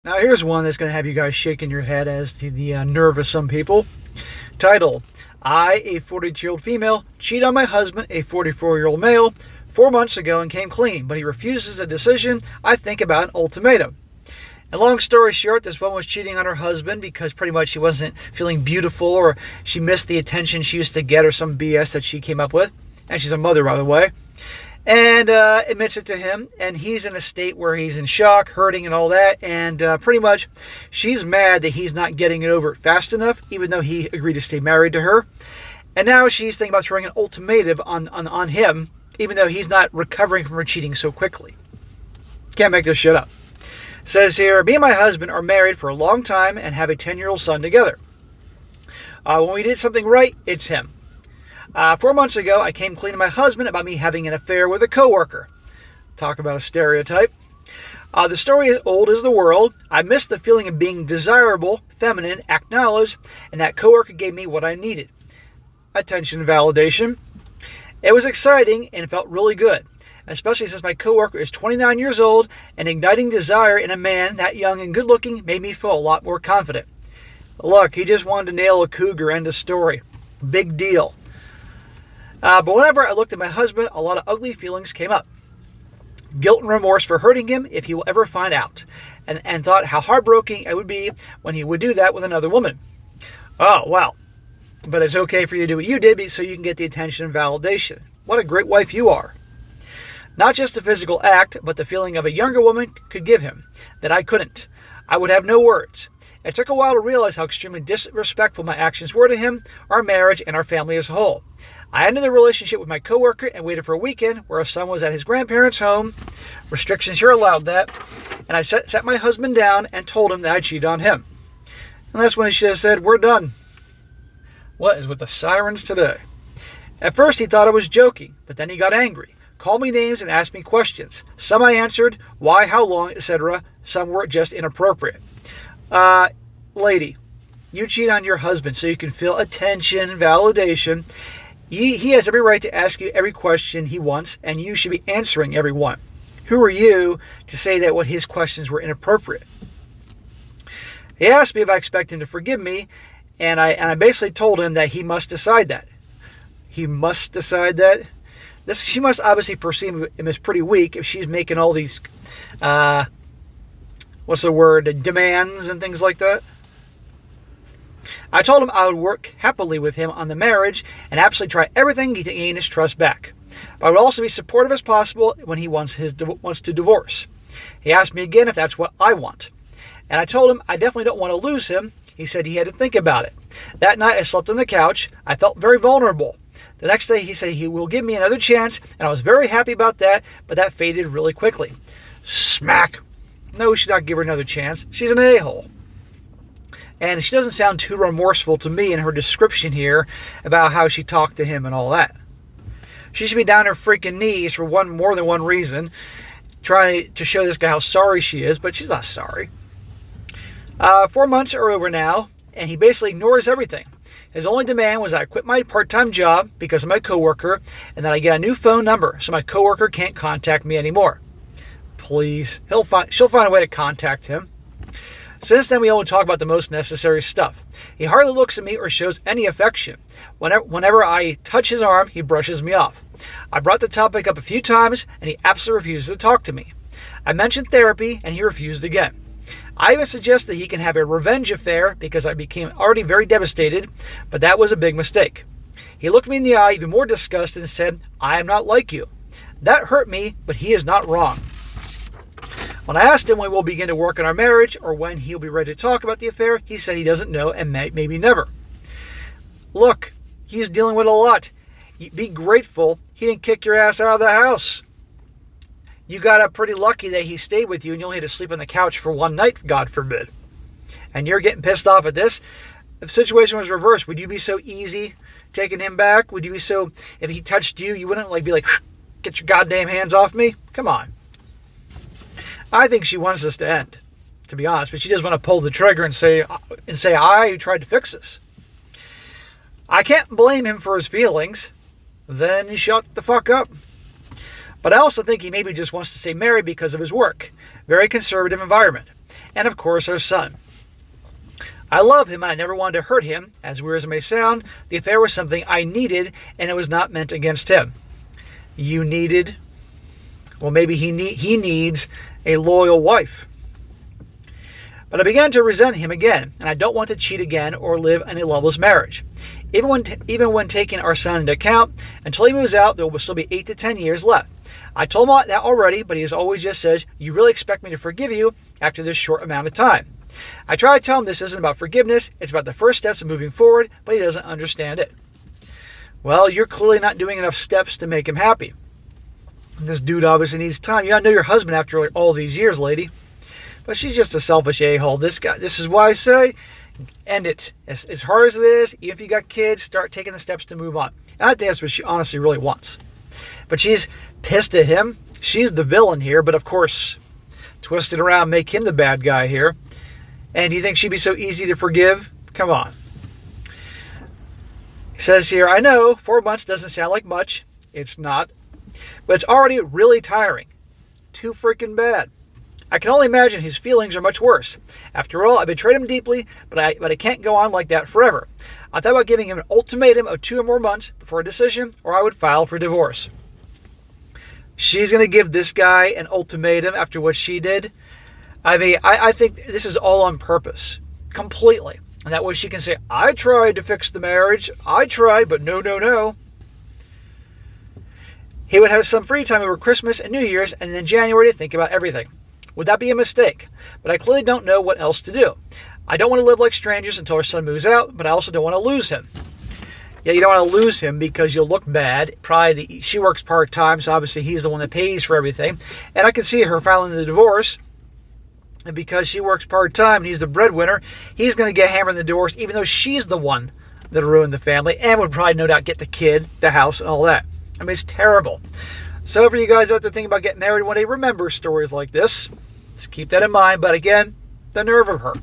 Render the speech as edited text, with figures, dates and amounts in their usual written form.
Now here's one that's going to have you guys shaking your head as to the nerve of some people. Title: I, a 42-year-old female, cheat on my husband, a 44-year-old male, 4 months ago and came clean, but he refuses a decision. I think about an ultimatum. And long story short, this woman was cheating on her husband because pretty much she wasn't feeling beautiful, or she missed the attention she used to get, or some BS that she came up with. And she's a mother, by the way. And admits it to him, and he's in a state where he's in shock, hurting, and all that, and pretty much she's mad that he's not getting it over fast enough, even though he agreed to stay married to her. And now she's thinking about throwing an ultimatum on him, even though he's not recovering from her cheating so quickly. Can't make this shit up. It says here, me and my husband are married for a long time and have a 10-year-old son together. When we did something right, it's him. 4 months ago, I came clean to my husband about me having an affair with a coworker. Talk about a stereotype. The story is old as the world. I missed the feeling of being desirable, feminine, acknowledged, and that coworker gave me what I needed. Attention and validation. It was exciting and felt really good, especially since my coworker is 29 years old, and igniting desire in a man that young and good-looking made me feel a lot more confident. Look, he just wanted to nail a cougar, end of story. Big deal. But whenever I looked at my husband, a lot of ugly feelings came up. Guilt and remorse for hurting him if he will ever find out. And thought how heartbroken it would be when he would do that with another woman. Oh, well. But it's okay for you to do what you did so you can get the attention and validation. What a great wife you are. Not just the physical act, but the feeling of a younger woman could give him, that I couldn't. I would have no words. It took a while to realize how extremely disrespectful my actions were to him, our marriage, and our family as a whole. I ended the relationship with my coworker and waited for a weekend where our son was at his grandparents' home. Restrictions here allowed that. And I sat my husband down and told him that I cheated on him. And that's when he should have said, we're done. What is with the sirens today? At first he thought I was joking, but then he got angry, called me names and asked me questions. Some I answered, why, how long, etc. Some were just inappropriate. Lady, you cheat on your husband so you can feel attention, validation. He has every right to ask you every question he wants, and you should be answering every one. Who are you to say that what his questions were inappropriate? He asked me if I expect him to forgive me, and I basically told him that he must decide that. He must decide that. She must obviously perceive him as pretty weak if she's making all these, demands and things like that. I told him I would work happily with him on the marriage and absolutely try everything to gain his trust back. But I would also be supportive as possible when he wants to divorce. He asked me again if that's what I want. And I told him I definitely don't want to lose him. He said he had to think about it. That night I slept on the couch. I felt very vulnerable. The next day he said he will give me another chance, and I was very happy about that, but that faded really quickly. Smack. No, we should not give her another chance. She's an a-hole. And she doesn't sound too remorseful to me in her description here about how she talked to him and all that. She should be down her freaking knees for more than one reason, trying to show this guy how sorry she is, but she's not sorry. 4 months are over now, and he basically ignores everything. His only demand was that I quit my part-time job because of my coworker, and that I get a new phone number so my coworker can't contact me anymore. Please, she'll find a way to contact him. Since then, we only talk about the most necessary stuff. He hardly looks at me or shows any affection. Whenever I touch his arm, he brushes me off. I brought the topic up a few times, and he absolutely refuses to talk to me. I mentioned therapy, and he refused again. I even suggested he can have a revenge affair because I became already very devastated, but that was a big mistake. He looked me in the eye, even more disgusted, and said, I am not like you. That hurt me, but he is not wrong. When I asked him when we'll begin to work on our marriage or when he'll be ready to talk about the affair, he said he doesn't know and maybe never. Look, he's dealing with a lot. Be grateful he didn't kick your ass out of the house. You got up pretty lucky that he stayed with you and you only had to sleep on the couch for one night, God forbid. And you're getting pissed off at this. If the situation was reversed, would you be so easy taking him back? Would you be so, if he touched you, you wouldn't be like, get your goddamn hands off me? Come on. I think she wants this to end, to be honest, but she doesn't want to pull the trigger and say, I tried to fix this. I can't blame him for his feelings. Then shut the fuck up. But I also think he maybe just wants to stay married because of his work. Very conservative environment. and of course our son. I love him and I never wanted to hurt him. As weird as it may sound, the affair was something I needed and it was not meant against him. You needed? Well, maybe he needs a loyal wife. But I began to resent him again, and I don't want to cheat again or live in a loveless marriage. Even when taking our son into account, until he moves out, there will still be 8 to 10 years left. I told him that already, but he always just says, "You really expect me to forgive you after this short amount of time?" I try to tell him this isn't about forgiveness, it's about the first steps of moving forward, but he doesn't understand it. Well, you're clearly not doing enough steps to make him happy. This dude obviously needs time. You gotta know your husband after all these years, lady. But she's just a selfish a-hole. This is why I say, end it. As hard as it is, even if you got kids, start taking the steps to move on. And I think that's what she honestly really wants. But she's pissed at him. She's the villain here, but of course, twist it around, make him the bad guy here. And you think she'd be so easy to forgive? Come on. He says here, I know 4 months doesn't sound like much. It's not. But it's already really tiring. Too freaking bad. I can only imagine his feelings are much worse. After all, I betrayed him deeply, but I can't go on like that forever. I thought about giving him an ultimatum of 2 or more months before a decision, or I would file for divorce. She's going to give this guy an ultimatum after what she did. I mean, I think this is all on purpose. Completely. And that way she can say, I tried to fix the marriage. I tried, but no. He would have some free time over Christmas and New Year's, and then January to think about everything. Would that be a mistake? But I clearly don't know what else to do. I don't want to live like strangers until our son moves out, but I also don't want to lose him. Yeah, you don't want to lose him because you'll look bad. She works part-time, so obviously he's the one that pays for everything. And I can see her filing the divorce. And because she works part-time and he's the breadwinner, he's going to get hammered in the divorce, even though she's the one that ruined the family and would probably no doubt get the kid, the house, and all that. I mean, it's terrible. So for you guys out there thinking about getting married one day, remember stories like this. Just keep that in mind. But again, the nerve of her.